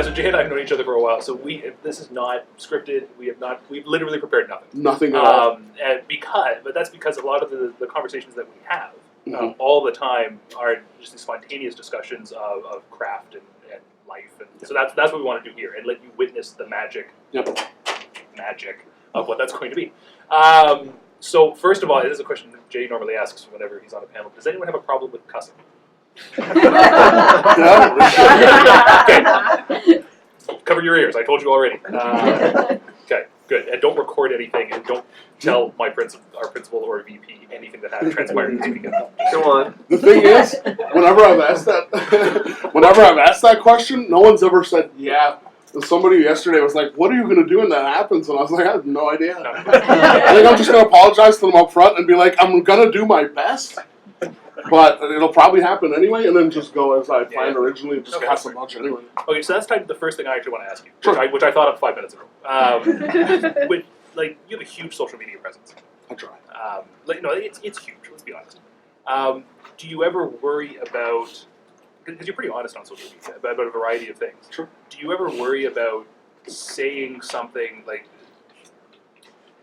So Jay and I have known each other for a while. So this is not scripted. We've literally prepared nothing. Nothing at all. But that's because a lot of the conversations that we have all the time are just these spontaneous discussions of craft and life, and so that's what we want to do here, and let you witness the magic of what that's going to be. So first of all, this is a question that Jay normally asks whenever he's on a panel. Does anyone have a problem with cussing? Okay. Cover your ears. I told you already. Okay, good. And don't record anything, and don't tell our principal or VP anything that had transpired this weekend. Go on. The thing is, whenever I've asked that question, no one's ever said yeah. And somebody yesterday was like, "What are you going to do when that happens?" And I was like, "I have no idea." I think I'm just going to apologize to them up front and be like, "I'm going to do my best, but it'll probably happen anyway," and then just go as I planned originally and just cuss a bunch anyway. Okay, so that's tied to the first thing I actually want to ask you, which I thought of 5 minutes ago. You have a huge social media presence. I try. It's huge. Let's be honest. Do you ever worry about? Because you're pretty honest on social media about a variety of things. Sure. Do you ever worry about saying something like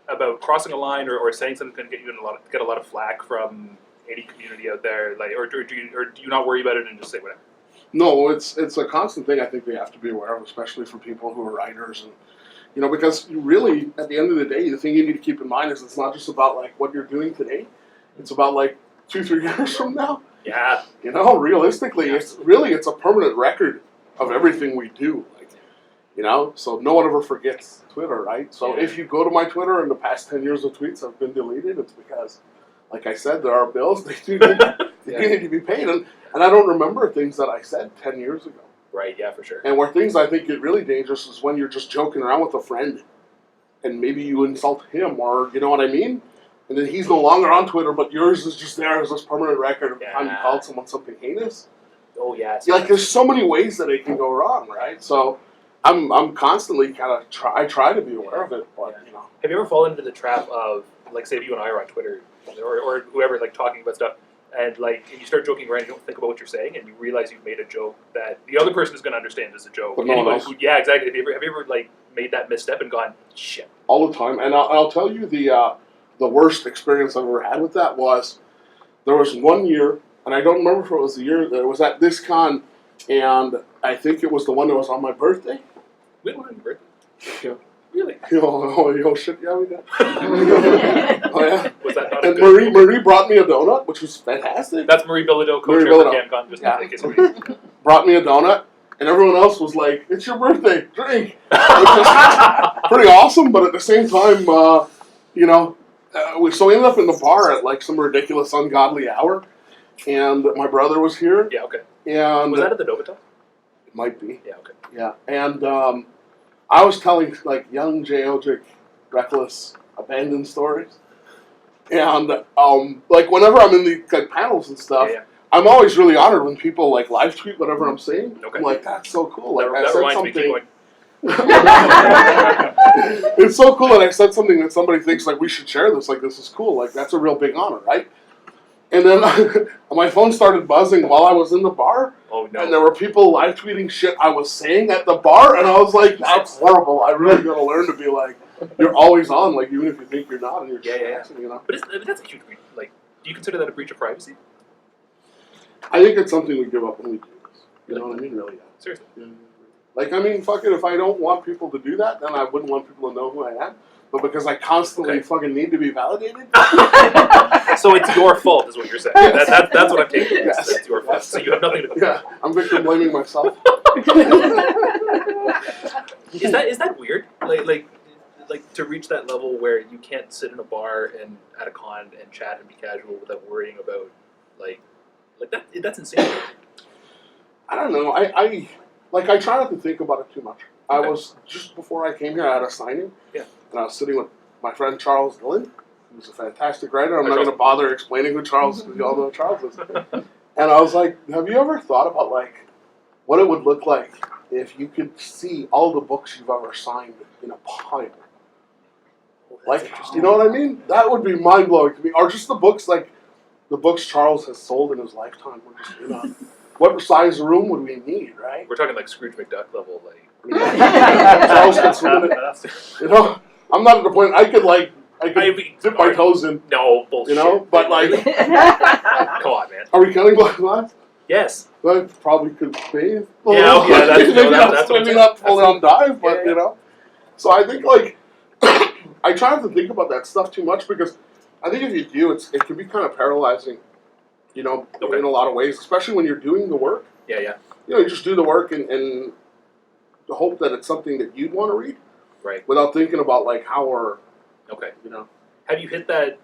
about crossing a line or saying something that's going to get a lot of flack from any community out there, or do you not worry about it and just say whatever? No, it's a constant thing I think we have to be aware of, especially for people who are writers, and because you really, at the end of the day, the thing you need to keep in mind is it's not just about like what you're doing today; it's about like 2-3 years from now. Yeah. Realistically, it's a permanent record of everything we do. So no one ever forgets Twitter, right? So if you go to my Twitter and the past 10 years of tweets have been deleted, it's because, like I said, there are bills they do need to be paid, and I don't remember things that I said 10 years ago. Right. Yeah, for sure. And where things I think get really dangerous is when you're just joking around with a friend, and maybe you insult him, or you know what I mean. And then he's no longer on Twitter, but yours is just there as this permanent record of the time you called someone something heinous. Oh yeah. There's so many ways that it can go wrong, right? So I'm constantly kind of I try to be aware of it, but Have you ever fallen into the trap of say if you and I are on Twitter or whoever talking about stuff, and you start joking around, you don't think about what you're saying, and you realize you've made a joke that the other person is going to understand as a joke. But no one else. Yeah, exactly. Have you ever made that misstep and gone shit? All the time, and I'll tell you the worst experience I've ever had with that was there was one year, and I don't remember if it was the year that it was at this con, and I think it was the one that was on my birthday. We don't have your birthday. Yeah. Really? Oh shit! Yeah, we did. Oh yeah. Was that not and a good Marie brought me a donut, which was fantastic. That's Marie Bilodeau, co-chair for CanCon. Just in case anybody. Brought me a donut, and everyone else was like, "It's your birthday, drink." Which was pretty awesome, but at the same time, so we ended up in the bar at some ridiculous, ungodly hour, and my brother was here. Yeah, okay. And was that at the Novotel? It might be. Yeah, okay. Yeah, and I was telling young Jay Odjick, reckless, abandoned stories, and whenever I'm in the panels and stuff, I'm always really honored when people live tweet whatever I'm saying. Okay. I'm like, that's so cool. I said something. It's so cool that I said something that somebody thinks we should share this. This is cool. That's a real big honor, right? And then my phone started buzzing while I was in the bar. Oh no! And there were people live tweeting shit I was saying at the bar, and I was like, "That's horrible. I really got to learn to be you're always on, even if you think you're not, and you're just But that's a huge breach. Do you consider that a breach of privacy? I think it's something we give up when we do this. You know what I mean? Really? Yeah. Seriously. Yeah. Fuck it. If I don't want people to do that, then I wouldn't want people to know who I am. But because I constantly fucking need to be validated. So it's your fault, is what you're saying. Yes. That's what I'm taking. Yes. That's your fault. So you have nothing to do. Yeah, I'm victim blaming myself. Is that weird? To reach that level where you can't sit in a bar and at a con and chat and be casual without worrying about that. That's insane. I don't know. I try not to think about it too much. I was, just before I came here, I had a signing. Yeah. And I was sitting with my friend Charles Dillon, who's a fantastic writer. I'm not going to bother explaining who Charles is, because you all know who Charles is. And I was like, have you ever thought about, what it would look like if you could see all the books you've ever signed in a pile? You know what I mean? That would be mind-blowing to me. Or just the books, the books Charles has sold in his lifetime were just what size room would we need, right? We're talking like Scrooge McDuck level, like. Charles can swim in it. I'm not at the point I could dip my toes in. No bullshit. But like, come on, man. Are we counting Blackflies? Yes. I probably could bathe. Maybe not full on dive, but So I think like I try not to think about that stuff too much because I think if you do, it can be kind of paralyzing. In a lot of ways, especially when you're doing the work. Yeah. You just do the work and hope that it's something that you'd want to read. Right. Without thinking about like how or. Okay. Have you hit that?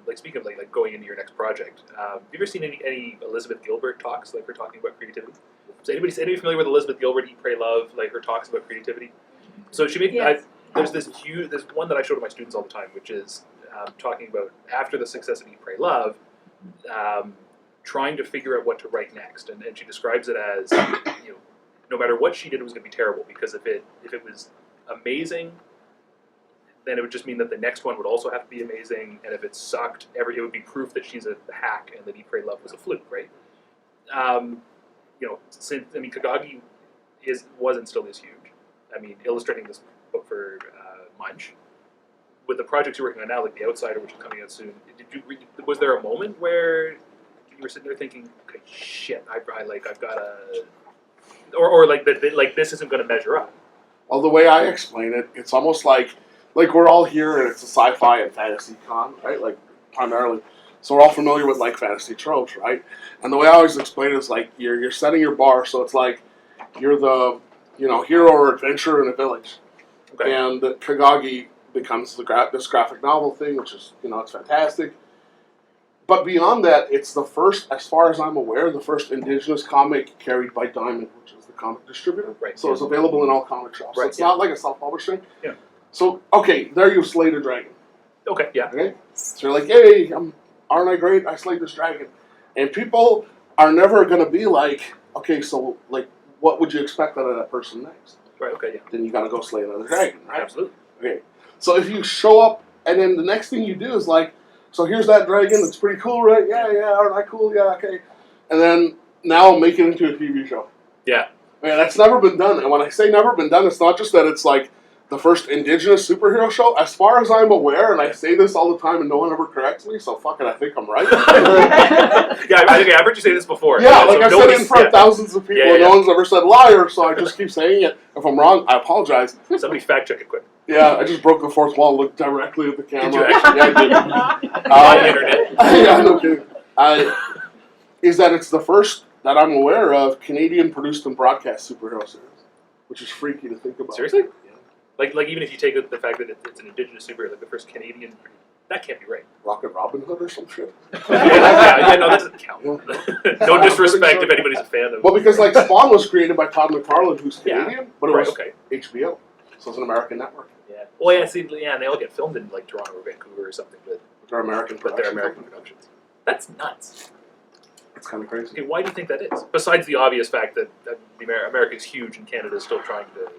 Like speaking of like going into your next project, have you ever seen any Elizabeth Gilbert talks, like her talking about creativity? Is anybody familiar with Elizabeth Gilbert, Eat, Pray, Love, like her talks about creativity? So she made there's one that I show to my students all the time, which is talking about after the success of Eat, Pray, Love, trying to figure out what to write next, and she describes it as no matter what she did, it was going to be terrible because if it was amazing, then it would just mean that the next one would also have to be amazing, and if it sucked, it would be proof that she's a hack and that Eat, Pray, Love was a fluke, right? Kagagi was and still is huge. I mean, illustrating this book for Munch, with the projects you're working on now, like The Outsider, which is coming out soon, was there a moment where you were sitting there thinking, okay, shit, I've got to, or like this isn't going to measure up? Well, the way I explain it, it's almost like we're all here and it's a sci-fi and fantasy con, right? Like, primarily. So we're all familiar with, like, fantasy tropes, right? And the way I always explain it is, like, you're setting your bar, so it's like you're the, hero or adventurer in a village. Okay. And Kagagi becomes this graphic novel thing, which is, it's fantastic. But beyond that, it's the first, as far as I'm aware, the first indigenous comic carried by Diamond, which is the comic distributor. Right. So it's available in all comic shops. Right. So it's not like a self-publishing. Yeah. So, okay, there you slayed a dragon. Okay, yeah. Okay? So you're like, hey, aren't I great? I slayed this dragon. And people are never going to be like, okay, so, like, what would you expect out of that person next? Right, okay, yeah. Then you got to go slay another dragon, right? Absolutely. Okay. So if you show up, and then the next thing you do is like, so here's that dragon, it's pretty cool, right? Yeah, aren't I cool? Yeah, okay. And then now make it into a TV show. Yeah. Man, that's never been done. And when I say never been done, it's not just that it's like the first indigenous superhero show. As far as I'm aware, and I say this all the time and no one ever corrects me, so fuck it, I think I'm right. I've heard you say this before. Yeah, like I've said it in front of thousands of people and no one's ever said liar, so I just keep saying it. If I'm wrong, I apologize. Somebody fact check it quick. Yeah, I just broke the fourth wall and looked directly at the camera. Did you actually? Yeah, I did. Internet. Yeah, no kidding. Is that it's the first that I'm aware of Canadian-produced and broadcast superhero series, which is freaky to think about. Seriously? Yeah. Like even if you take the fact that it's an indigenous superhero, like the first Canadian, that can't be right. Rocket Robin Hood or some shit? No, that doesn't count. No disrespect if anybody's a fan of. Well, because like Spawn was created by Todd McFarlane, who's Canadian, but it was HBO, so it's an American network. Yeah. Well, and they all get filmed in like Toronto or Vancouver or something, but they're American productions. That's nuts. It's kind of crazy. Okay, why do you think that is? Besides the obvious fact that America is huge and Canada is still trying to.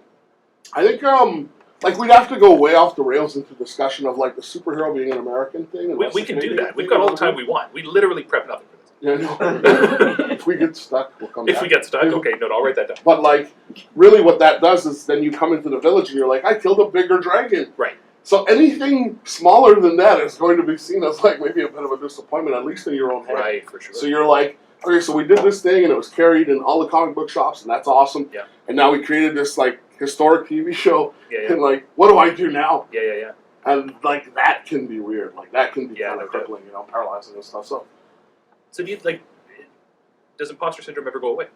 I think like we'd have to go way off the rails into discussion of like the superhero being an American thing. And we can do that. We've got all the time we want. We literally prep nothing for this. Yeah, no. If we get stuck, we'll come back. If we get stuck, okay, no, I'll write that down. But like, really what that does is then you come into the village and you're like, I killed a bigger dragon. Right. So anything smaller than that is going to be seen as like maybe a bit of a disappointment, at least in your own head. Right, for sure. So you're like, okay, so we did this thing and it was carried in all the comic book shops and that's awesome. Yeah. And now we created this like historic TV show. Yeah. And like, what do I do now? Yeah. And like that can be weird. Like that can be kind of crippling, paralyzing and stuff. So do you like? Does Imposter Syndrome ever go away?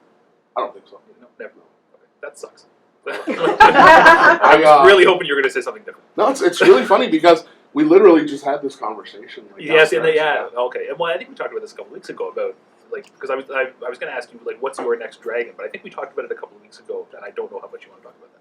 I don't think so. No, never. Okay, that sucks. I was really hoping you were going to say something different. No, it's really funny because we literally just had this conversation. Like, okay. And well, I think we talked about this a couple weeks ago about like because I was going to ask you like what's your next dragon, but I think we talked about it a couple of weeks ago, and I don't know how much you want to talk about that.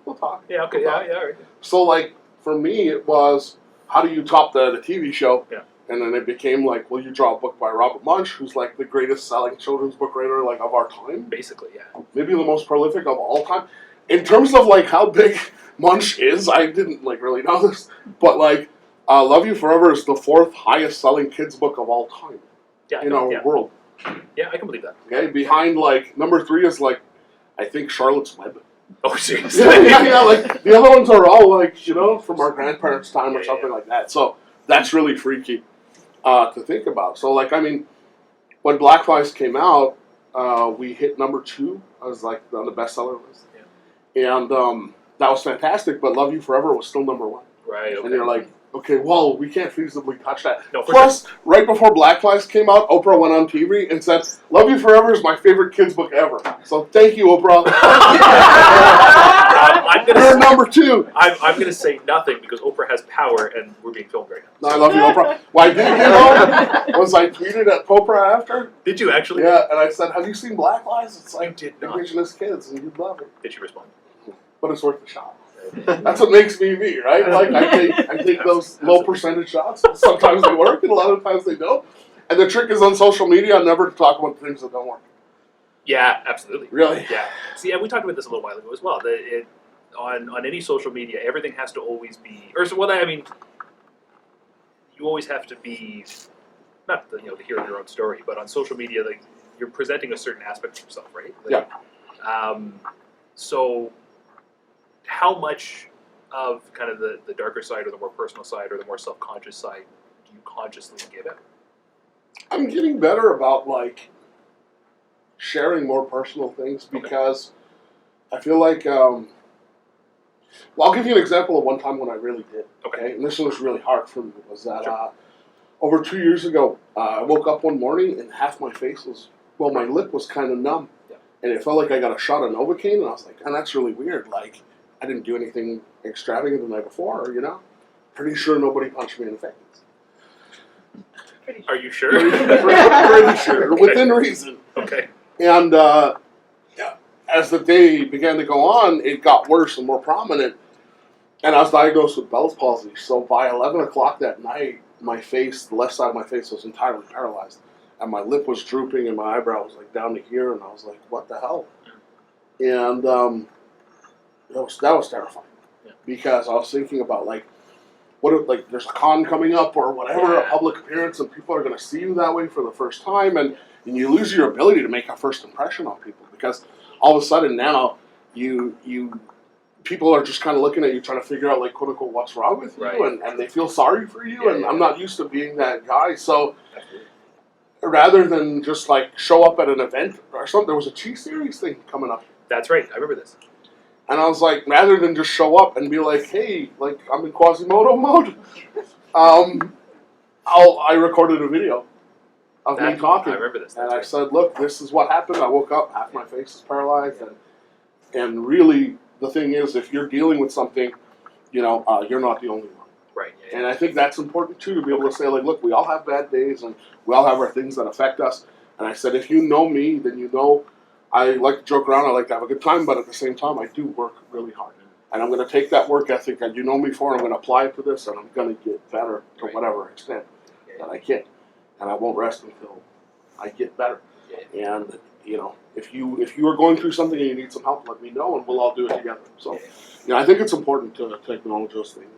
We'll talk. Yeah. Okay. We'll talk. Yeah. All right. So like for me, it was how do you top the TV show? Yeah. And then it became like, well, you draw a book by Robert Munch, who's like the greatest selling children's book writer like of our time. Basically, yeah. Maybe the most prolific of all time. In terms of like how big Munch is, I didn't like really know this, but like Love You Forever is the 4th highest selling kids book of all time in our world. Yeah, I can believe that. Okay, behind like number 3 is like, I think Charlotte's Web. Oh, seriously? yeah, like the other ones are all like, from our grandparents' time or something like that. So that's really freaky to think about. So like, I mean, when Blackflies came out, we hit number 2. I was like on the bestseller list. Yeah. And that was fantastic, but Love You Forever was still number 1. Right, okay. And you're like, okay, well, we can't feasibly touch that. No, Plus, right before Blackflies came out, Oprah went on TV and said, Love You Forever is my favorite kids book ever. So thank you, Oprah. You're number 2. I'm going to say nothing because Oprah has power and we're being filmed right now. No, I love you, Oprah. What I did, was I tweeted at Oprah after. Did you actually? Yeah, and I said, have you seen Blackflies? It's like did not. Indigenous kids, and you'd love it. Did she respond? But it's worth the shot. That's what makes me me, right? Like I take those low percentage shots. Sometimes they work, and a lot of times they don't. And the trick is on social media, never to talk about things that don't work. Yeah, absolutely. Really? Yeah. See, and we talked about this a little while ago as well. That on any social media, everything has to always be, you always have to be, not the hero of your own story, but on social media, like you're presenting a certain aspect of yourself, right? Like, yeah. So, how much of kind of the darker side or the more personal side or the more self-conscious side do you consciously give out? I'm getting better about like sharing more personal things because I feel like, well, I'll give you an example of one time when I really did. Okay. And this was really hard for me. Was that over 2 years ago, I woke up one morning and half my face was, my lip was kind of numb. Yeah. And it felt like I got a shot of Novocaine, and I was like, and that's really weird. Like, I didn't do anything extravagant the night before, Pretty sure nobody punched me in the face. Are you sure? Pretty sure, within reason. Okay. And as the day began to go on, it got worse and more prominent. And I was diagnosed with Bell's palsy. So by 11 o'clock that night, my face, the left side of my face was entirely paralyzed. And my lip was drooping and my eyebrow was like down to here. And I was like, what the hell? And that was terrifying. Yeah. Because I was thinking about like, what if like there's a con coming up or whatever, a public appearance, and people are going to see you that way for the first time. And you lose your ability to make a first impression on people because all of a sudden now people are just kind of looking at you trying to figure out like quote unquote what's wrong with you and they feel sorry for you and I'm not used to being that guy, so rather than just like show up at an event or something, there was a Chi Series thing coming up. That's right, I remember this. And I was like, rather than just show up and be like, hey, like I'm in Quasimodo mode, I recorded a video of me talking. I remember this. And I said, look, this is what happened. I woke up, half my face is paralyzed. And really, the thing is, if you're dealing with something, you're not the only one. Right. Yeah, and I think that's important, too, to be able to say, like, look, we all have bad days, and we all have our things that affect us. And I said, if you know me, then you know I like to joke around, I like to have a good time, but at the same time, I do work really hard. And I'm going to take that work ethic that you know me for, I'm going to apply it to this, and I'm going to get better to whatever extent that I can. And I won't rest until I get better. Yeah. And if you are going through something and you need some help, let me know, and we'll all do it together. So, I think it's important to acknowledge those things.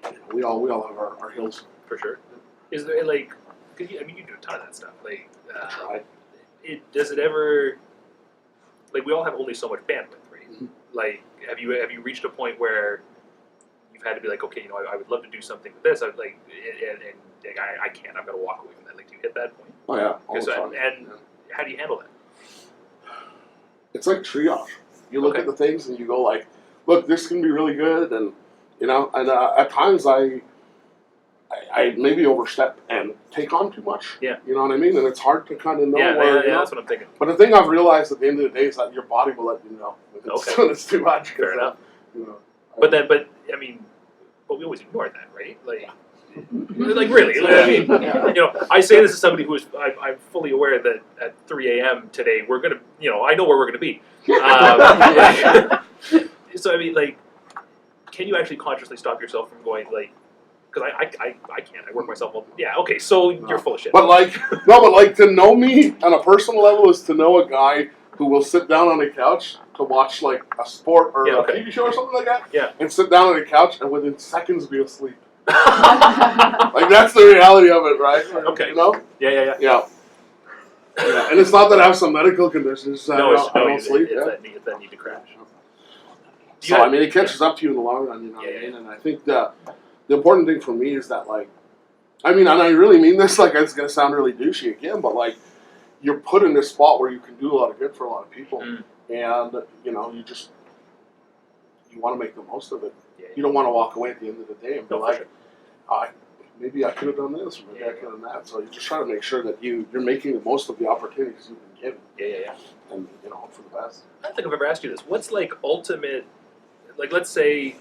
And we all have our hills for sure. Is there like, cause you do a ton of that stuff. Like, does it ever like we all have only so much bandwidth, right? Mm-hmm. Like, have you reached a point where you've had to be like, okay, I would love to do something with this. I can't. I'm going to walk away from that. Like, do you hit that point? Oh yeah, all the time. And how do you handle that? It's like triage. You look at the things and you go like, look, this can be really good, and at times I maybe overstep and take on too much. Yeah. You know what I mean? And it's hard to kind of know where. Yeah, that's what I'm thinking. But the thing I've realized at the end of the day is that your body will let you know when it's too much. Fair enough. But we always ignore that, right? Like. Like really, I say this as somebody who is, I'm fully aware that at 3 a.m. today we're gonna, I know where we're gonna be. So I mean, like, can you actually consciously stop yourself from going like, because I can't, I work myself. Well, yeah, okay, so you're full of shit. But to know me on a personal level is to know a guy who will sit down on a couch to watch like a sport or a TV show or something like that. Yeah. And sit down on a couch and within seconds be asleep. Like that's the reality of it, right? Okay. Yeah. Yeah, and it's not that I have some medical condition. It's that I don't sleep. It's that need to crash. So I mean, it catches up to you in the long run. You know what I mean? And I think the important thing for me is that, like, I mean, and I really mean this. Like, it's gonna sound really douchey again, but like, you're put in this spot where you can do a lot of good for a lot of people, and you know, you want to make the most of it. You don't want to walk away at the end of the day and be like, maybe I could have done this, or maybe I could have done that. So you just try to make sure that you're making the most of the opportunities you've been given. Yeah. And you know, hope for the best. I don't think I've ever asked you this. What's like ultimate? Like, let's say,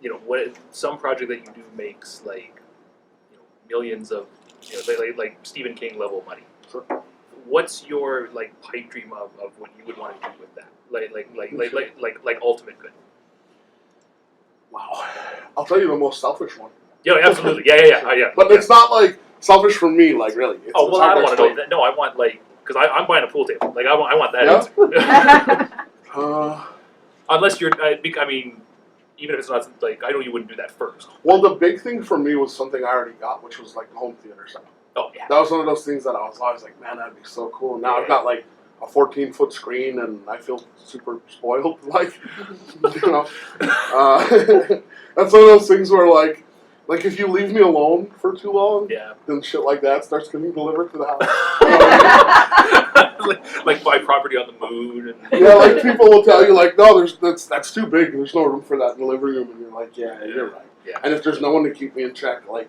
you know, what some project that you do makes like, you know, millions of, you know, like Stephen King level money. Sure. What's your like pipe dream of what you would want to do with that? Like ultimate good. Wow. I'll tell you the most selfish one. Yeah, absolutely. Yeah. But it's not like selfish for me, like really. I don't want to know that. No, I want like, because I'm buying a pool table. Like I want that. Yeah? Unless you're, I mean, even if it's not like, I know you wouldn't do that first. Well, the big thing for me was something I already got, which was like the home theater stuff. Oh yeah. That was one of those things that I was always like, man, that'd be so cool. And now I've got like a 14-foot screen, and I feel super spoiled. Like, you know, that's one of those things where like if you leave me alone for too long, then shit like that starts getting delivered to the house. like buy property on the moon. And yeah, like people will tell you like, no, that's too big. There's no room for that in the living room, and you're like, yeah, you're right. Yeah. And if there's no one to keep me in check, like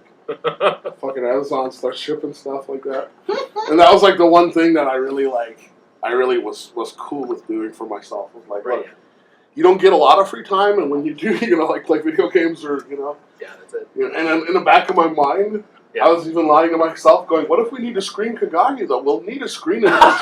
fucking Amazon starts shipping stuff like that. And that was like the one thing that I really was cool with doing for myself. Was like, look, you don't get a lot of free time, and when you do, you know, like play video games or, you know. Yeah, that's it. You know, and in the back of my mind, I was even lying to myself, going, "What if we need to screen Kagagi though? We'll need a screen in the project."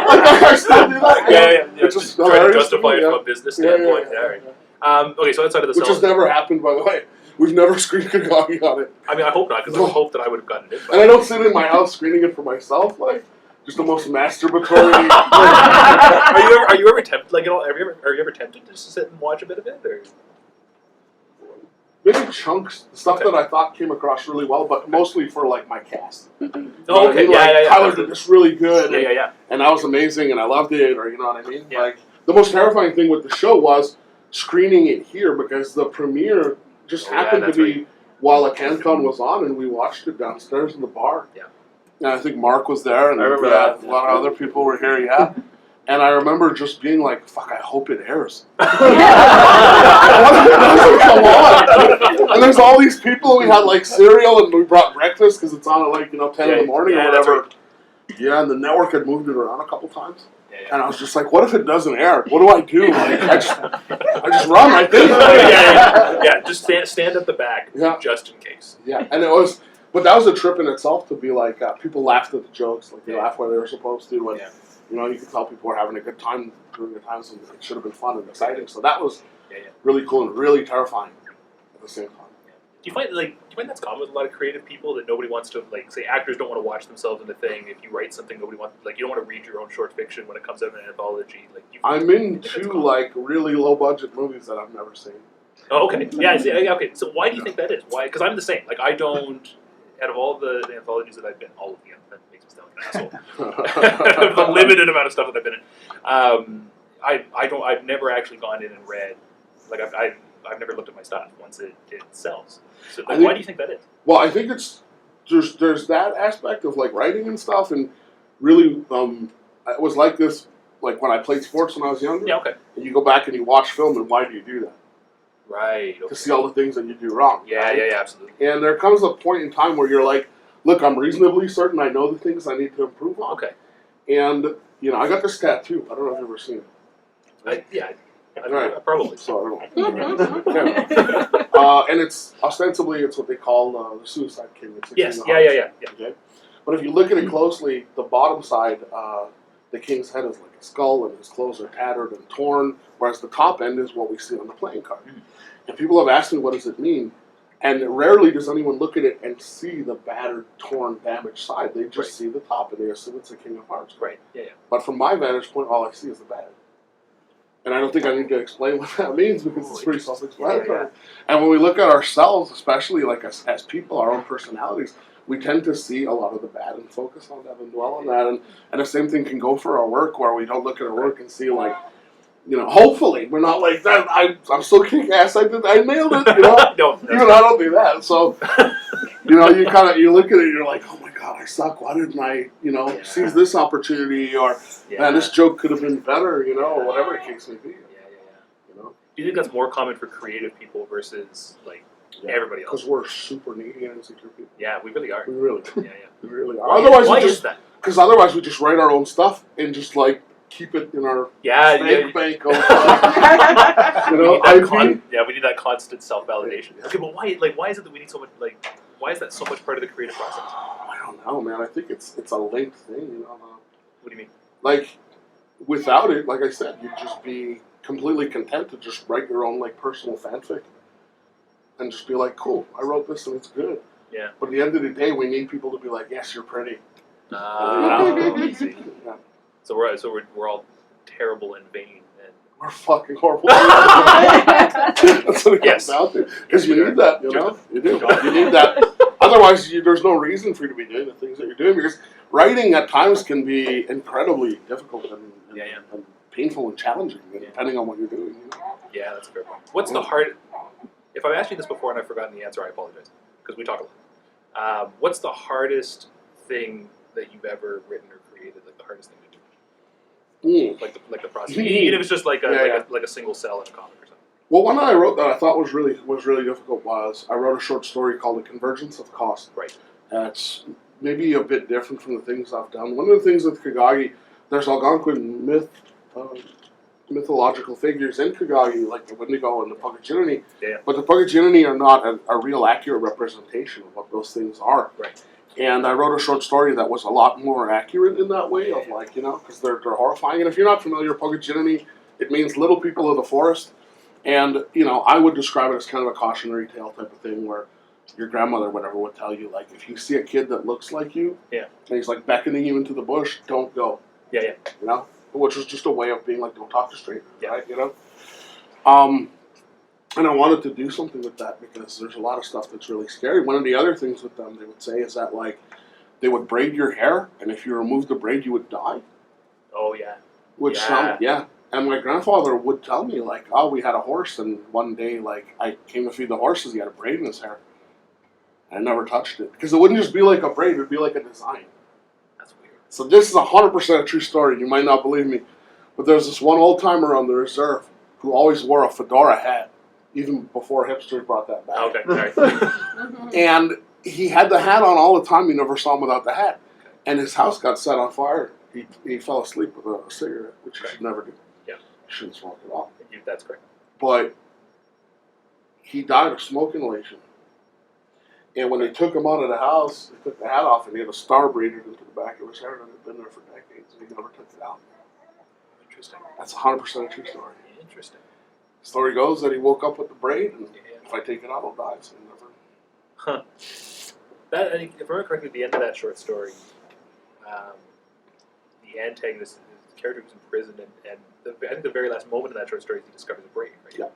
Like I still do that. Yeah. Just trying to justify it from a business standpoint. Okay, so outside of the which has never happened, by the way. We've never screened Kagagi on it. I mean, I hope not, because I would hope that I would have gotten it. And I don't sit in my house screening it for myself, like. Just the most masturbatory. Are you ever tempted? Like, you know, are you ever tempted to just sit and watch a bit of it, or? Maybe chunks, stuff that I thought came across really well, but mostly for like my cast. Oh, okay, Tyler did this really good. Yeah. And that was amazing, and I loved it, or you know what I mean? Yeah. Like the most terrifying thing with the show was screening it here because the premiere just happened to be while a CanCon was on, and we watched it downstairs in the bar. Yeah. And I think Mark was there, and I remember that. A lot of other people were here, And I remember just being like, fuck, I hope it airs. What if it doesn't come on? And there's all these people, and we had like cereal, and we brought breakfast, because it's on at like, 10 in the morning or whatever. Yeah, and the network had moved it around a couple times. And I was just like, what if it doesn't air? What do I do? Like, I just run like this. Just stand at the back, just in case. Yeah, and it was... But that was a trip in itself to be like, people laughed at the jokes, like they laughed where they were supposed to, and you know, you could tell people were having a good time during the times, and it should have been fun and exciting. So that was really cool and really terrifying at the same time. Do you find that's common with a lot of creative people, that nobody wants to, like, say actors don't want to watch themselves in a thing? If you write something, nobody wants, like, you don't want to read your own short fiction when it comes out in an anthology. Like, I'm into like really low budget movies that I've never seen. Oh, okay, yeah, I see. Okay, so why do you think that is? Why? Because I'm the same. Like, I don't. Out of all the anthologies that I've been, all of them, that makes me sound like an asshole. The limited amount of stuff that I've been in, I've never actually gone in and read. Like I've never looked at my stuff once it sells. So like, why do you think that is? Well, I think it's there's that aspect of like writing and stuff, and really, it was like this like when I played sports when I was younger. Yeah, okay. And you go back and you watch film, and why do you do that? Right. Okay. To see all the things that you do wrong. Yeah, absolutely. And there comes a point in time where you're like, look, I'm reasonably certain I know the things I need to improve on. Okay. And, I got this tattoo. I don't know if you've ever seen it. I probably. So I don't know. And it's ostensibly, it's what they call the Suicide King. It's yes, yeah. Okay? But if you look at it closely, the bottom side, the king's head is like a skull, and his clothes are tattered and torn, whereas the top end is what we see on the playing card. And people have asked me, what does it mean? And rarely does anyone look at it and see the battered, torn, damaged side. They just see the top, and they assume it's a King of Hearts. Right, yeah. But from my vantage point, all I see is the battered. And I don't think I need to explain what that means, because it's pretty self-explanatory. And when we look at ourselves, especially like as people, our own personalities, we tend to see a lot of the bad and focus on that and dwell on that. And the same thing can go for our work, where we don't look at our work and see, like, hopefully we're not like that. I'm still kicking ass. I nailed it. No, even I don't do that. So, you look at it, and you're like, oh my god, I suck. Why didn't I, seize this opportunity, or man, this joke could have been better, or whatever the case may be. Do you think that's more common for creative people versus like everybody else? Because we're super needy and insecure people. Yeah, we really are. We really, we really are. Why is that? Because otherwise we just write our own stuff and just like keep it in our bank. Of, we need that constant self-validation. Yeah. Okay, but why? Like, why is it that we need so much? Like, why is that so much part of the creative process? I don't know, man. I think it's a linked thing. What do you mean? Like, without it, like I said, you'd just be completely content to just write your own like personal fanfic and just be like, cool, I wrote this and it's good. Yeah. But at the end of the day, we need people to be like, yes, you're pretty. Easy. Yeah. So we're all terrible and vain, and we're fucking horrible. That's what it comes down to. Because you need that, You do. You need that. Otherwise, there's no reason for you to be doing the things that you're doing. Because writing at times can be incredibly difficult and painful and challenging, depending on what you're doing. Yeah, that's a fair point. What's the hard? If I've asked you this before and I've forgotten the answer, I apologize, because we talk a lot. What's the hardest thing that you've ever written or created? Like the hardest thing to do? Like the process. Even if it's just like a single cell in a comic or something. Well, one that I wrote that I thought was really difficult was I wrote a short story called The Convergence of Cost. Right. That's maybe a bit different from the things I've done. One of the things with Kagagi, there's Algonquin mythological figures in Kagagi, like the Wendigo and the Pugaginini. Yeah. But the Pugaginini are not a real accurate representation of what those things are. Right. And I wrote a short story that was a lot more accurate in that way, of like, because they're horrifying. And if you're not familiar with Pugaginini, it means little people of the forest. And, I would describe it as kind of a cautionary tale type of thing, where your grandmother or whatever would tell you, like, if you see a kid that looks like you, and he's like beckoning you into the bush, don't go. Yeah. Which was just a way of being like, don't talk to strangers, right? And I wanted to do something with that because there's a lot of stuff that's really scary. One of the other things with them, they would say, is that, like, they would braid your hair, and if you removed the braid, you would die. Oh, yeah. And my grandfather would tell me, like, oh, we had a horse, and one day, like, I came to feed the horses, he had a braid in his hair. I never touched it. Because it wouldn't just be like a braid, it would be like a design. That's weird. So this is 100% a true story. You might not believe me. But there's this one old-timer on the reserve who always wore a fedora hat, even before hipsters brought that back. Okay, sorry. And he had the hat on all the time. You never saw him without the hat. And his house got set on fire. He fell asleep with a cigarette, which you should never do. Yeah. You shouldn't smoke at all. That's correct. But he died of smoke inhalation. And when they took him out of the house, they took the hat off, and he had a star braided into the back of his hair, and it had been there for decades, and he never took it out. Interesting. That's 100% a true story. Interesting. The story goes that he woke up with the braid, and if I take it out, I'll die. So he never. Huh. That, I think, if I remember correctly, at the end of that short story, the antagonist, the character was in prison, and I think the very last moment of that short story, he discovers a braid, right? Yeah.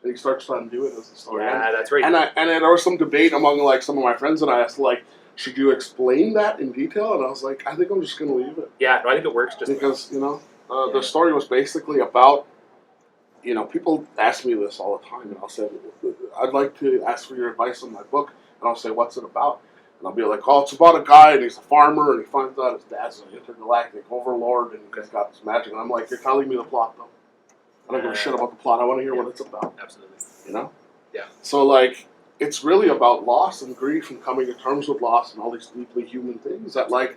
And he starts trying to do it as the story ends. Yeah, that's right. And there was some debate among like some of my friends, and I asked, like, should you explain that in detail? And I was like, I think I'm just going to leave it. Yeah, no, I think it works just because the story was basically about, people ask me this all the time, and I'll say, I'd like to ask for your advice on my book, and I'll say, what's it about? And I'll be like, oh, it's about a guy, and he's a farmer, and he finds out his dad's an intergalactic overlord, and he's got this magic. And I'm like, you're telling me the plot, though. I don't give a shit about the plot. I want to hear what it's about. Absolutely. Yeah. So, like, it's really about loss and grief and coming to terms with loss and all these deeply human things that, like,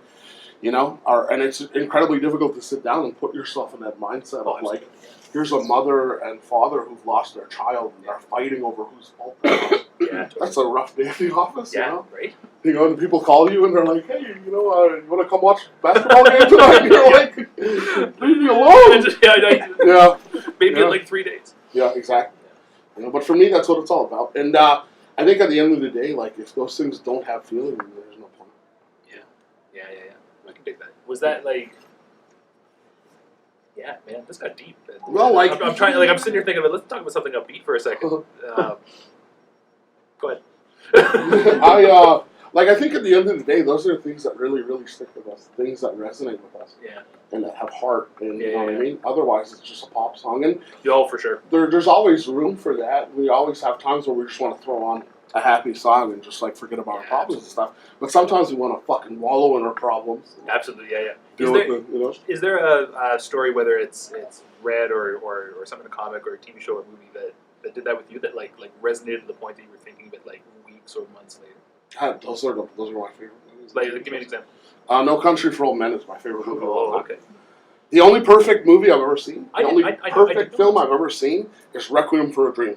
are, and it's incredibly difficult to sit down and put yourself in that mindset of, like, here's a mother and father who've lost their child and they're fighting over whose fault it was. Totally. That's a rough day at the office, right? And people call you and they're like, hey, you want to come watch basketball game tonight? And you're like, leave me alone. Maybe in like 3 days. Yeah, exactly. But for me, that's what it's all about. And I think at the end of the day, like, if those things don't have feeling, then there's no point. Yeah. I can dig that. Was that like... Yeah, man, this got deep. Well, like... I'm trying, like, I'm sitting here thinking, let's talk about something upbeat for a second. Go ahead. Like, I think at the end of the day, those are the things that really, really stick with us, things that resonate with us. Yeah. And that have heart, and you know what I mean? Otherwise, it's just a pop song. And for sure. there's always room for that. We always have times where we just want to throw on a happy song and just, like, forget about our problems and stuff. But sometimes we want to fucking wallow in our problems. Absolutely, yeah. Is there a story, whether it's read or something in a comic or a TV show or movie that did that with you, that like resonated to the point that you were thinking of it like weeks or months later? God, those are my favorite movies. Like, give me an example. No Country for Old Men is my favorite movie. Oh, okay. The only perfect movie I've ever seen, the only I perfect film I've ever seen is Requiem for a Dream.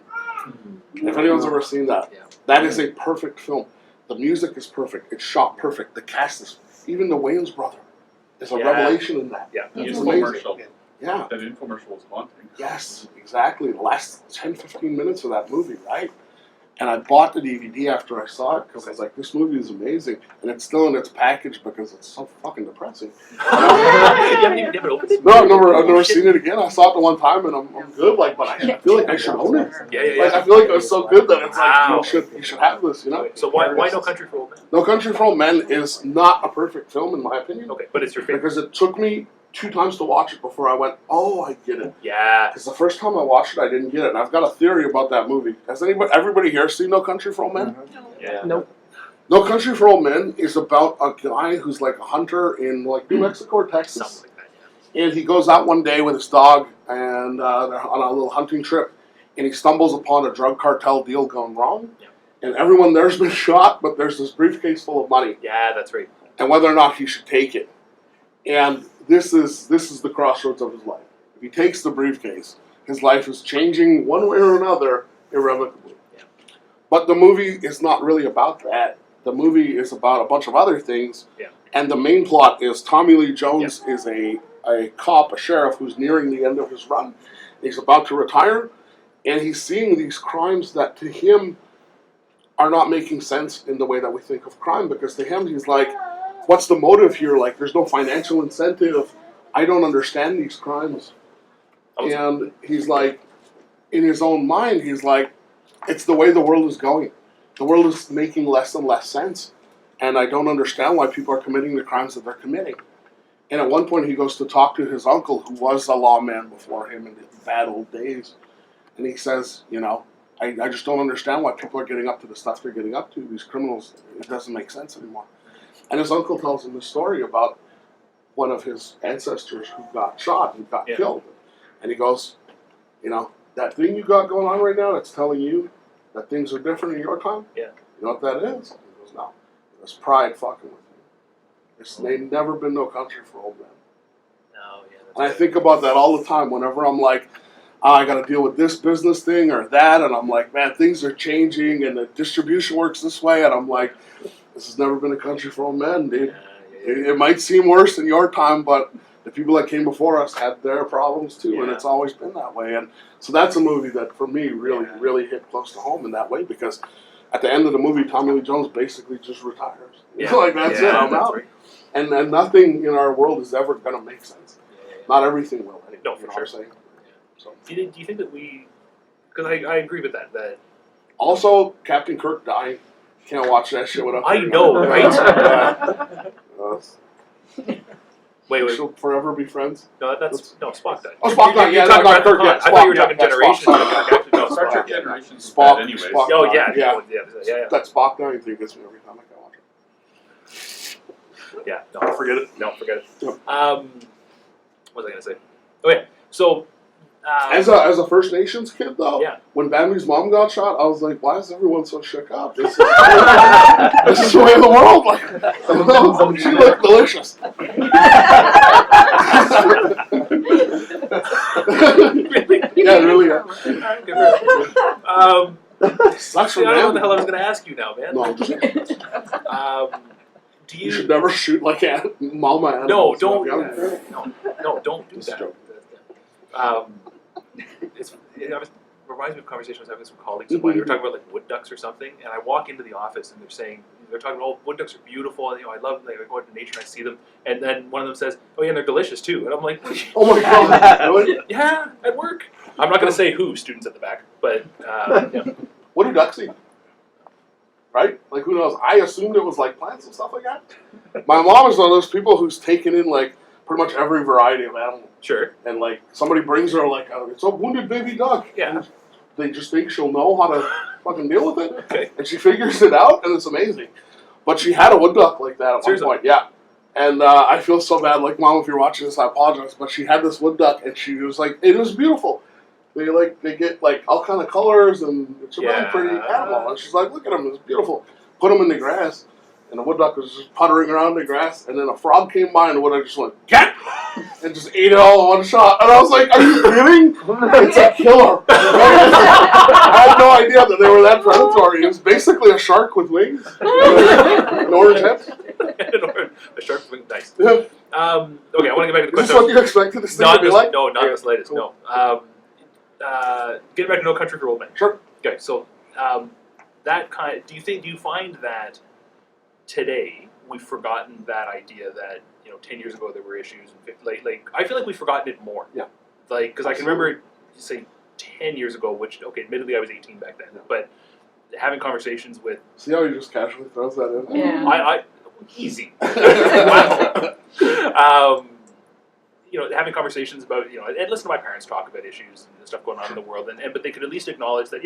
If anyone's ever seen that, that is a perfect film. The music is perfect. It's shot perfect. The cast is, even the Wayans brother is a revelation in that. Yeah, the it's infomercial. Amazing. Yeah. That infomercial was haunting. Yes, exactly. The last 10, 15 minutes of that movie, right? And I bought the DVD after I saw it because I was like, this movie is amazing. And it's still in its package because it's so fucking depressing. You haven't even opened it? No, I've never seen it again. I saw it the one time and I'm good, like, but I feel like I should own it. Yeah. Like, I feel like it was so good that it's like, you should have this, you know? So why No Country for Old Men? No Country for Old Men is not a perfect film in my opinion. Okay, but it's your favorite. Because it took me 2 times to watch it before I went, oh, I get it. Yeah. Because the first time I watched it, I didn't get it. And I've got a theory about that movie. Has everybody here seen No Country for Old Men? Yeah. Nope. No Country for Old Men is about a guy who's like a hunter in like New Mexico or Texas. Something like that, yeah. And he goes out one day with his dog and they're on a little hunting trip. And he stumbles upon a drug cartel deal gone wrong. Yeah. And everyone there's been shot, but there's this briefcase full of money. Yeah, that's right. And whether or not he should take it. And this is the crossroads of his life. If he takes the briefcase, his life is changing one way or another irrevocably. Yeah. But the movie is not really about that. The movie is about a bunch of other things. Yeah. And the main plot is Tommy Lee Jones is a cop, a sheriff who's nearing the end of his run. He's about to retire, and he's seeing these crimes that to him are not making sense in the way that we think of crime, because to him he's like, what's the motive here? Like, there's no financial incentive. I don't understand these crimes. And he's like, in his own mind, he's like, it's the way the world is going. The world is making less and less sense. And I don't understand why people are committing the crimes that they're committing. And at one point he goes to talk to his uncle, who was a lawman before him in the bad old days. And he says, you know, I just don't understand why people are getting up to the stuff they're getting up to. These criminals, it doesn't make sense anymore. And his uncle tells him the story about one of his ancestors who got shot, who got killed. And he goes, you know, that thing you got going on right now that's telling you that things are different in your time? Yeah. You know what that is? He goes, no. It's pride fucking with you. It's never been no country for old men. No, yeah. And I think about that all the time whenever I'm like, I got to deal with this business thing or that, and I'm like, man, things are changing, and the distribution works this way, and I'm like, this has never been a country for old men, dude. It might seem worse in your time, but the people that came before us had their problems too, and it's always been that way. And so that's a movie that, for me, really hit close to home in that way, because at the end of the movie, Tommy Lee Jones basically just retires. Like, that's it, I'm out. Right. And nothing in our world is ever going to make sense. Not everything will, anyway. No, for sure. What I'm saying? So. Do you think that we... Because I agree with that. Also, Captain Kirk dying. Can't watch that shit without... I know, right? Wait. She'll forever be friends? No, Spock died. Oh, Spock died, You're talking about Kirk. I thought you were talking Generations. No, Star Trek Generations. Spock. Anyways. Oh, yeah. That Spock dying thing gets me every time I can watch it. Yeah, no, forget it. What was I going to say? Oh, yeah. So... as a First Nations kid, though, when Bambi's mom got shot, I was like, why is everyone so shook up? This is the way of the world. Like, she looked delicious. Yeah, really. Sucks for I don't know what the hell I was going to ask you now, man. No, I'm just kidding. You should never shoot like mama animals. No, don't do that. It reminds me of a conversation I was having with some colleagues of mine. They were talking about like wood ducks or something, and I walk into the office and they're talking about, oh, wood ducks are beautiful, and, you know, I love, like, I go out into nature and I see them, and then one of them says, oh yeah, and they're delicious too, and I'm like, oh my god, really? Yeah, at work. I'm not going to say who, students at the back, but yeah. What do ducks eat? right? Like, who knows? I assumed it was like plants and stuff like that. My mom is one of those people who's taken in like pretty much every variety of animal. Sure. And like somebody brings her like it's a wounded baby duck. Yeah. And they just think she'll know how to fucking deal with it. Okay. And she figures it out, and it's amazing. But she had a wood duck like that at Seriously? one point. Yeah. And I feel so bad. Like, Mom, if you're watching this, I apologize. But she had this wood duck, and she was like, it was beautiful. They get like all kind of colors, and it's a really pretty animal. And she's like, look at him, it's beautiful. Put him in the grass, and the wood duck was just puttering around the grass, and then a frog came by, and the wood duck just went, get! And just ate it all in one shot. And I was like, are you kidding? It's a killer. I had no idea that they were that predatory. It was basically a shark with wings. An orange head. A shark with wings, nice. Yeah. Okay, I want to get back to the Is question. this what you expected this thing to be like? No, not Yeah. the slightest, Cool. no. Get back to No Country for Old Men. Sure. Okay, so that kind. Do you find that today we've forgotten that idea that 10 years ago there were issues and like I feel like we've forgotten it more. Yeah. Like because I can remember say 10 years ago, which admittedly I was 18 back then, but having conversations with. See how he just casually throws that in? Yeah. I easy. Wow. Having conversations about, and listen to my parents talk about issues and stuff going on in the world, but they could at least acknowledge that,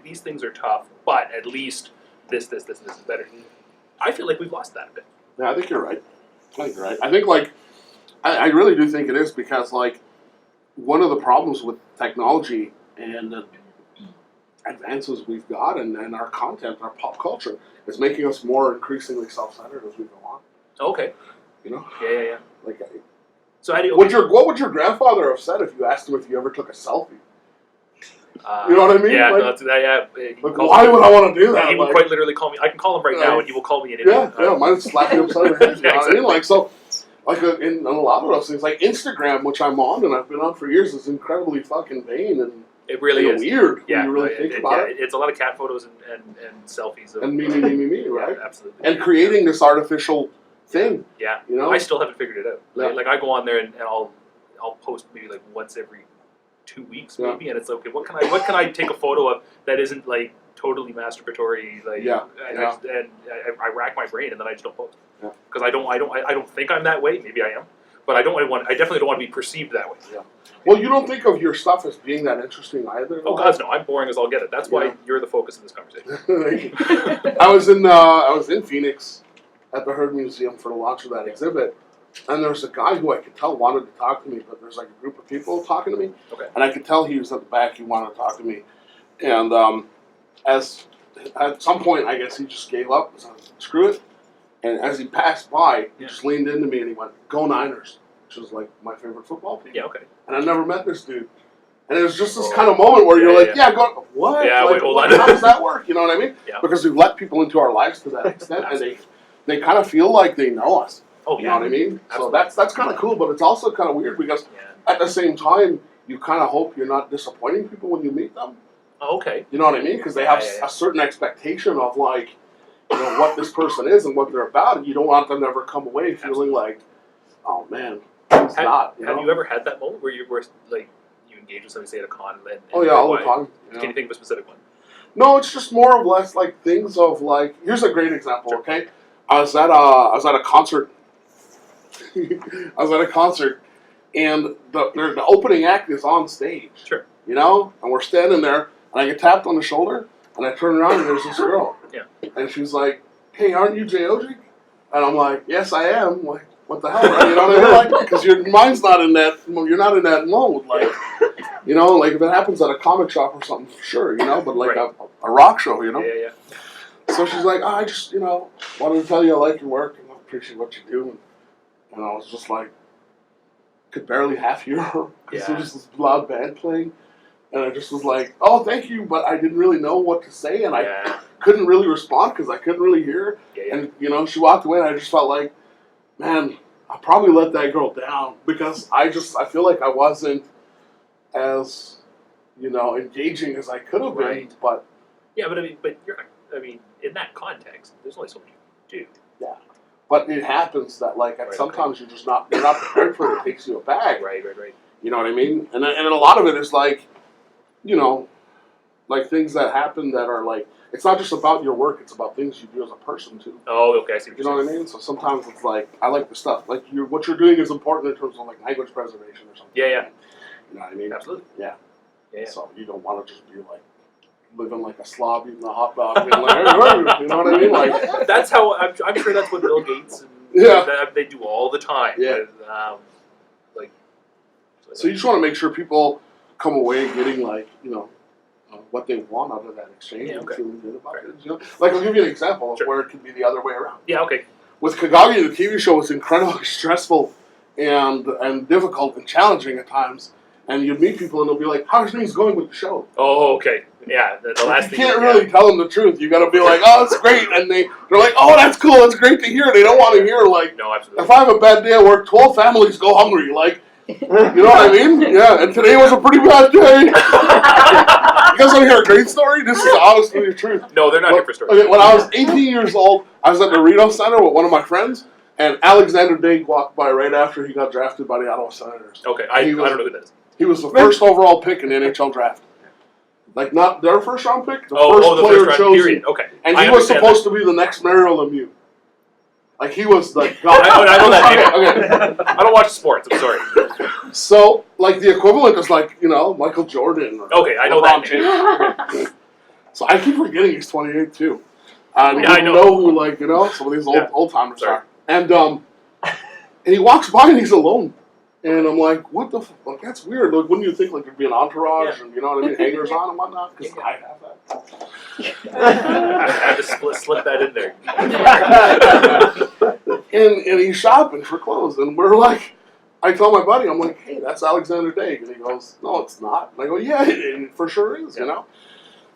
these things are tough, but at least this is better. I feel like we've lost that a bit. Yeah, I think you're right. I think, like, I really do think it is because, like, one of the problems with technology and the advances we've got and our content, our pop culture, is making us more increasingly self-centered as we go on. Okay. You know? Yeah. Like, So how do you? what would your grandfather have said if you asked him if you ever took a selfie? You know what I mean? Yeah, Like, no, that's, yeah. like, why would I want to do that? He will Like, quite literally call me. I can call him right now, and he will call me an yeah, idiot. mine slap you upside the head. You know what I Exactly. mean? Like, so, like, in a lot of those things, like Instagram, which I'm on and I've been on for years, is incredibly fucking vain and It really is weird Yeah, when you really think about it. It's a lot of cat photos and selfies. Of, And me, right? Yeah, absolutely. And creating this artificial thing. Yeah. You know? I still haven't figured it out. Yeah. Like I go on there and I'll post maybe like once every 2 weeks Yeah. maybe, and it's okay. What can I take a photo of that isn't like totally masturbatory? Like I rack my brain and then I just don't post because I don't think I'm that way. Maybe I am, but I definitely don't want to be perceived that way. Yeah. Well, you don't think of your stuff as being that interesting either. Oh God, no! I'm boring as all get it. That's why you're the focus of this conversation. I was in Phoenix at the Heard Museum for the launch of that exhibit, and there was a guy who I could tell wanted to talk to me, but there's like a group of people talking to me, and I could tell he was at the back. He wanted to talk to me, and as at some point, I guess he just gave up. So screw it. And as he passed by, he just leaned into me and he went, "Go Niners," which was like my favorite football team. Yeah, okay. And I never met this dude. And it was just this kind of moment where you're like, go, what? Yeah, like, wait, hold on. How does that work? You know what I mean? Yeah. Because we've let people into our lives to that extent, and they kind of feel like they know us. Oh, You know what I mean? Absolutely. So that's kind of cool, but it's also kind of weird because at the same time, you kind of hope you're not disappointing people when you meet them. Oh, okay. You know what I mean? Because they have a certain expectation of like, what this person is and what they're about, and you don't want them to ever come away feeling like, oh man, it's not. Have you ever had that moment where you engage with somebody, say at a con, and Oh yeah, all the time. Can you think of a specific one? No, it's just more or less like things of like. Here's a great example. Okay, I was at a concert. I was at a concert, and the opening act is on stage. Sure. You know, and we're standing there, and I get tapped on the shoulder, and I turn around, and there's this girl. Yeah. And she's like, "Hey, aren't you Jay Odjick?" And I'm like, "Yes, I am." Like, what the hell, right? You know what I mean? Like, because your mind's not in that. You're not in that mode. Like, like if it happens at a comic shop or something, sure, but like a rock show, Yeah. So she's like, I just, wanted to tell you I like your work and I appreciate what you do. And I was just like, could barely half hear her because there was this loud band playing. And I just was like, oh, thank you, but I didn't really know what to say, and I couldn't really respond because I couldn't really hear her. Yeah. And, she walked away, and I just felt like, man, I probably let that girl down because I feel like I wasn't as, engaging as I could have been. But yeah, but in that context, there's only so much you can do. Yeah. But it happens that, sometimes you're not prepared for it. It takes you aback. Right. You know what I mean? And a lot of it is like, like things that happen that are like, it's not just about your work, it's about things you do as a person too. Oh, okay, I see. You know what I mean? So sometimes it's like, I like the stuff, like what you're doing is important in terms of like language preservation or something. Yeah. You know what I mean? Absolutely. Yeah. Yeah. So you don't want to just be like, living like a slob eating a hot dog. Being like, you know what I mean? Like, that's how, I'm sure that's what Bill Gates and they do all the time. Yeah. With, so you just want to make sure people come away getting like, what they want out of that exchange and feeling good about it. You know? Like, I'll give you an example of where it could be the other way around. Yeah, okay. With Kagagi, the TV show was incredibly stressful and difficult and challenging at times. And you'd meet people and they'll be like, how's things going with the show? Oh, okay. Yeah, the last you thing. You can't really tell them the truth. You got to be like, oh, it's great. And they're like, oh, that's cool. It's great to hear. They don't want to hear, like, no, absolutely. If I have a bad day at work, 12 families go hungry. Like, you know what I mean? Yeah, and today was a pretty bad day. You guys want to hear a great story? This is honestly the truth. No, they're not here for stories. Okay, when I was 18 years old, I was at the Reno Center with one of my friends, and Alexander Daigle walked by right after he got drafted by the Ottawa Senators. Okay, I don't know who that is. He was the first overall pick in the NHL draft. Like, not their first round pick, the first player chosen. Period. Okay. And he was supposed to be the next Mario Lemieux. Like, he was the god. I know that name. Okay. I don't watch sports, I'm sorry. So, like, the equivalent is like, Michael Jordan. Or okay, I know that name. So I keep forgetting he's 28 too. I know who, like, some of these old timers are. And he walks by and he's alone. And I'm like, what the fuck? Like, that's weird. Like, wouldn't you think, like, there'd be an entourage and, you know what I mean, hangers on and whatnot? Because I have that. I had to slip that in there. and he's shopping for clothes. And we're like, I tell my buddy, I'm like, hey, that's Alexander Daigle. And he goes, no, it's not. And I go, yeah, it for sure is,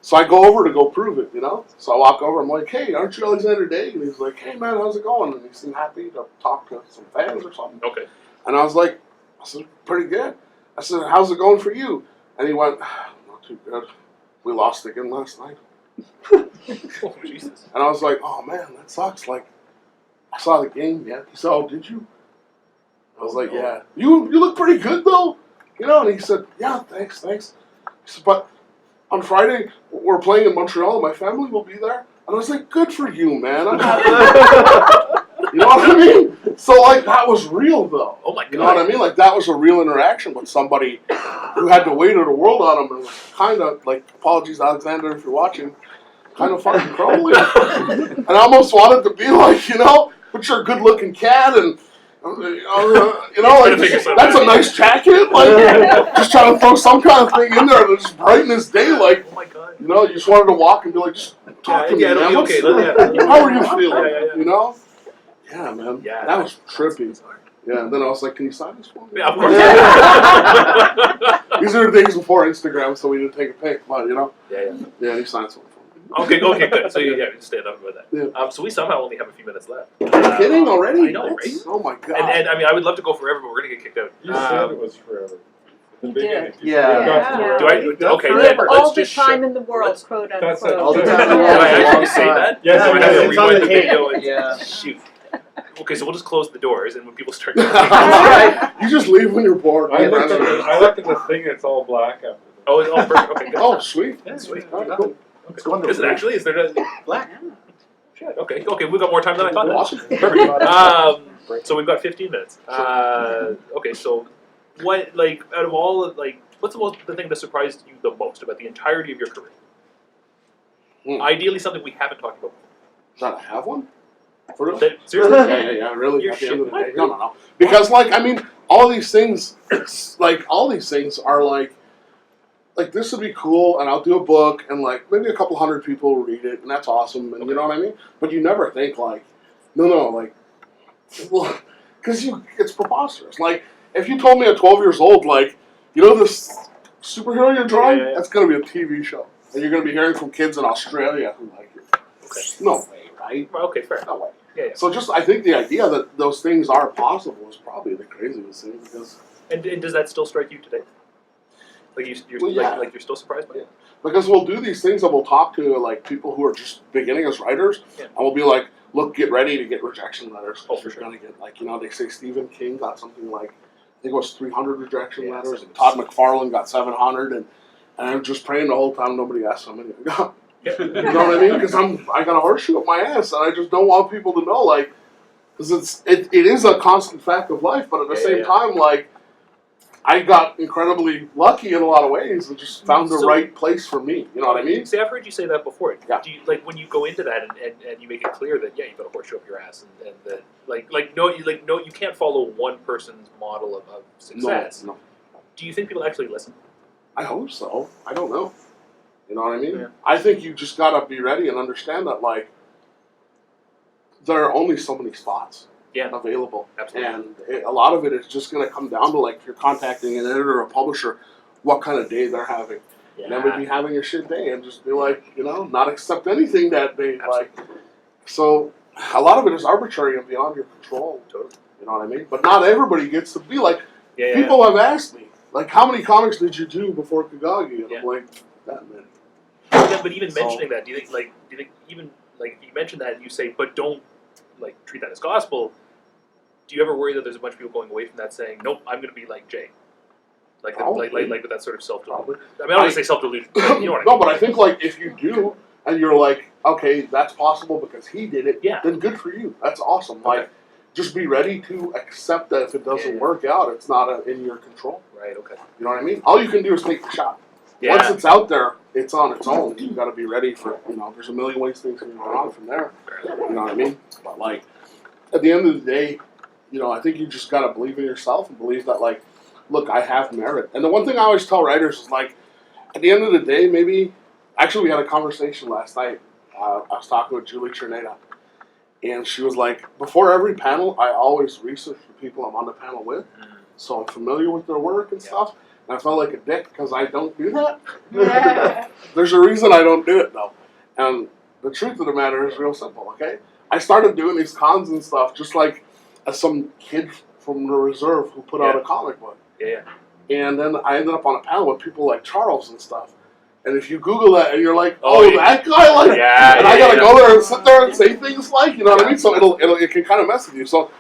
So I go over to go prove it, So I walk over, I'm like, hey, aren't you Alexander Daigle? And he's like, hey, man, how's it going? And he seemed happy to talk to some fans or something. Okay. And I was like, I said, pretty good. I said, how's it going for you? And he went, not too good. We lost again last night. Oh, Jesus. And I was like, oh, man, that sucks. Like, I saw the game, yeah. He said, oh, did you? I was like, yeah. You look pretty good, though. And he said, yeah, thanks. He said, but on Friday, we're playing in Montreal, and my family will be there. And I was like, good for you, man. I'm happy. You know what I mean? So, like, that was real, though. Oh, my God. You know what I mean? Like, that was a real interaction with somebody who had the weight of the world on him and was kind of, like, apologies, Alexander, if you're watching, kind of fucking crumbling. And I almost wanted to be like, but you're a good-looking cat and, like, that's a nice jacket. Like, just trying to throw some kind of thing in there to just brighten his day. Like, oh, my God. You just wanted to walk and be like, just talk to me, man. How are you feeling? Yeah. Yeah, man. Yeah, that was trippy. Yeah, and then I was like, can you sign this for me? Yeah, of course. These are the days before Instagram, so we didn't take a pic, but, Yeah. Yeah, he signed something for me. Okay, good. So, we stand up with that. Yeah. So we somehow only have a few minutes left. Are you kidding already? I know, right? Oh, my God. And I mean, I would love to go forever, but we're going to get kicked out. You said it was forever. Yeah. Do I? Okay, We then have let's all the just time in the world, quote That's unquote. it. All the time. Did I actually say that? Yes, Do I have to it's on rewind the the video tape. and Yeah. shoot? Okay, so we'll just close the doors, and when people start. You just leave when you're bored. I looked at the thing, it's all black after that. Oh, it's all perfect. Okay, good. Oh, sweet. Yeah, sweet. All right, cool. It's going to Is it actually? Is there a black? Shit. Okay, we've got more time than I thought. Awesome. Perfect. So we've got 15 minutes. Okay, so what, like, out of all, like, what's the thing that surprised you the most about the entirety of your career? Ideally, something we haven't talked about before. Should I have one? For real? Seriously? Yeah, really. You're At the end of the shit. day. No. Because, like, I mean, all these things are like, this would be cool, and I'll do a book, and, like, maybe a couple hundred people will read it, and that's awesome, and you know what I mean? But you never think, like, like, well, because it's preposterous. Like, if you told me at 12 years old, like, this superhero you're drawing, that's going to be a TV show. And you're going to be hearing from kids in Australia who like it. Okay. No way, right? Okay, fair. No way. Yeah. So just, I think the idea that those things are possible is probably the craziest thing, because... And does that still strike you today? Like, you're still surprised by it? Because we'll do these things and we'll talk to, like, people who are just beginning as writers, and we'll be like, look, get ready to get rejection letters. Oh, for sure. You're going to get, like, they say Stephen King got something like, I think it was 300 rejection letters, and Todd McFarlane got 700, and And I'm just praying the whole time nobody asks how many I got. Yeah. You know what I mean? Because I got a horseshoe up my ass, and I just don't want people to know, like, because it is a constant fact of life, but at the same time, like, I got incredibly lucky in a lot of ways and just found the right place for me. You know what I mean? See, I've heard you say that before. Yeah. Do you, like, when you go into that and you make it clear that you got a horseshoe up your ass and that you can't follow one person's model of success. No. Do you think people actually listen? I hope so. I don't know. You know what I mean? Yeah. I think you just gotta be ready and understand that, like, there are only so many spots available. Absolutely. And a lot of it is just going to come down to, like, if you're contacting an editor or a publisher, what kind of day they're having. Yeah. And then we'd be having a shit day and just be like, you know, not accept anything that day. Absolutely. Like, so a lot of it is arbitrary and beyond your control. Totally. You know what I mean? But not everybody gets to be like, Yeah. people have asked me, like, how many comics did you do before Kagagi? And I'm like, that many. Yeah, but even mentioning that, do you think even, like, if you mention that and you say, but don't, like, treat that as gospel, do you ever worry that there's a bunch of people going away from that saying, nope, I'm going to be like Jay? Like with that sort of self-delusion. I mean, I don't want to say self-delusion, but you know what I mean. No, but I think, like, if you do, and you're like, okay, that's possible because he did it, then good for you. That's awesome. Okay. Like, just be ready to accept that if it doesn't work out, it's not in your control. Right, okay. You know what I mean? All you can do is take the shot. Yeah. Once it's out there, it's on its own. You've got to be ready for, you know, there's a million ways things can go on from there. You know what I mean? But, like, at the end of the day, you know, I think you just got to believe in yourself and believe that, like, look, I have merit. And the one thing I always tell writers is, like, at the end of the day, maybe, actually we had a conversation last night. I was talking with Julie Cherneda, and she was like, before every panel, I always research the people I'm on the panel with, so I'm familiar with their work and stuff. And I felt like a dick because I don't do that. Yeah. There's a reason I don't do it, though. And the truth of the matter is real simple, okay? I started doing these cons and stuff just like as some kid from the reserve who put out a comic book. Yeah. And then I ended up on a panel with people like Charles and stuff. And if you Google that and you're like, yeah. that guy, like, and I gotta go there and sit there and say things like, you know what I mean? So it can kind of mess with you. So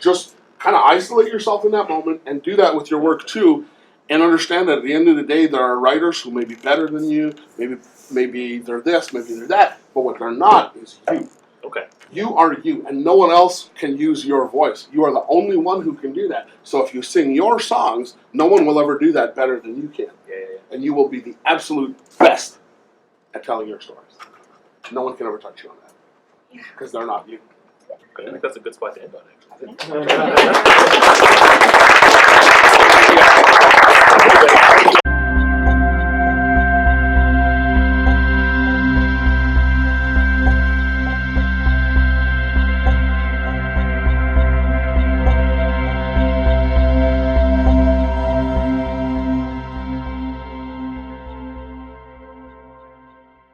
just kind of isolate yourself in that moment and do that with your work too. And understand that at the end of the day, there are writers who may be better than you. Maybe they're this, maybe they're that. But what they're not is you. Okay. You are you, and no one else can use your voice. You are the only one who can do that. So if you sing your songs, no one will ever do that better than you can. Yeah. And you will be the absolute best at telling your stories. No one can ever touch you on that. Because they're not you. I think that's a good spot to end on, actually.